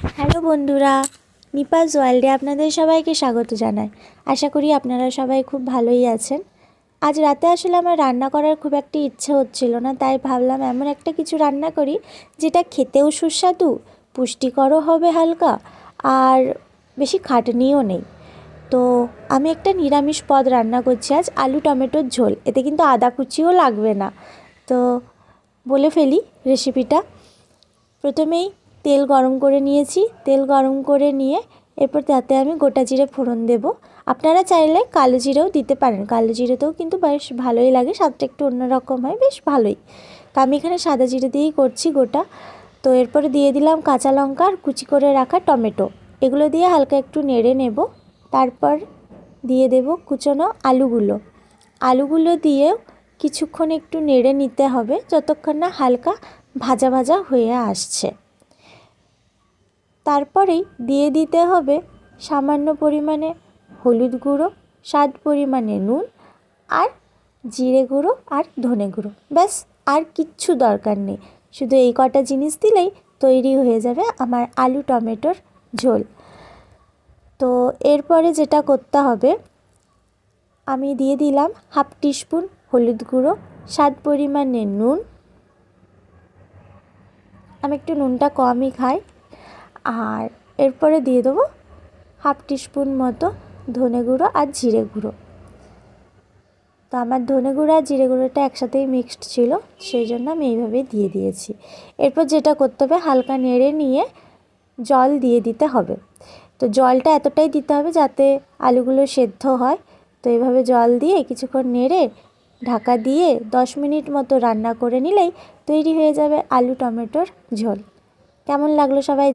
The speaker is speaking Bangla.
হ্যালো বন্ধুরা, নিপাস ওয়ার্ল্ডে আপনাদের সবাইকে স্বাগত জানাই। আশা করি আপনারা সবাই খুব ভালোই আছেন। আজ রাতে আসলে আমার রান্না করার খুব একটা ইচ্ছে হচ্ছিল না, তাই ভাবলাম এমন একটা কিছু রান্না করি যেটা খেতেও সুস্বাদু, পুষ্টিকরও হবে হালকা, আর বেশি খাটনিও নেই। তো আমি একটা নিরামিষ পদ রান্না করছি আজ, আলু টমেটোর ঝোল। এতে কিন্তু আদা কুচিও লাগবে না। তো বলে ফেলি রেসিপিটা। প্রথমেই তেল গরম করে নিয়েছি। তেল গরম করে নিয়ে এরপর তাতে আমি গোটা জিরে ফোড়ন দেব। আপনারা চাইলে কালো জিরেও দিতে পারেন, কালো জিরেতেও কিন্তু বেশ ভালোই লাগে, স্বাদটা একটু অন্যরকম হয়, বেশ ভালোই। তো আমি এখানে সাদা জিরে দিয়েই করছি গোটা। তো এরপরে দিয়ে দিলাম কাঁচা লঙ্কা আর কুচি করে রাখা টমেটো, এগুলো দিয়ে হালকা একটু নেড়ে নেব। তারপর দিয়ে দেব কুচনো আলুগুলো দিয়েও কিছুক্ষণ একটু নেড়ে নিতে হবে, যতক্ষণ না হালকা ভাজা ভাজা হয়ে আসছে। তারপরেই দিয়ে দিতে হবে সামান্য পরিমাণে হলুদ গুঁড়ো, স্বাদ পরিমাণে নুন, আর জিরে গুঁড়ো আর ধনে গুঁড়ো। ব্যাস, আর কিচ্ছু দরকার নেই। শুধু এই কটা জিনিস দিলেই তৈরি হয়ে যাবে আমার আলু টমেটোর ঝোল। তো এরপরে যেটা করতে হবে, আমি দিয়ে দিলাম হাফ টিস্পুন হলুদ গুঁড়ো, স্বাদ পরিমাণে নুন, আমি একটু নুনটা কমই খাই। আর এরপরে দিয়ে দেবো হাফ টিস্পুন মতো ধনে গুঁড়ো আর জিরে গুঁড়ো। তো আমার ধনে গুঁড়ো আর জিরে গুঁড়োটা একসাথেই মিক্সড ছিল, সেই জন্য আমি এইভাবেই দিয়ে দিয়েছি। এরপর যেটা করতে হবে, হালকা নেড়ে নিয়ে জল দিয়ে দিতে হবে। তো জলটা এতটাই দিতে হবে যাতে আলুগুলো সেদ্ধ হয়। তো এইভাবে জল দিয়ে কিছুক্ষণ নেড়ে ঢাকা দিয়ে 10 মিনিট মতো রান্না করে নিলেই তৈরি হয়ে যাবে আলু টমেটোর ঝোল। কেমন লাগলো সবাই?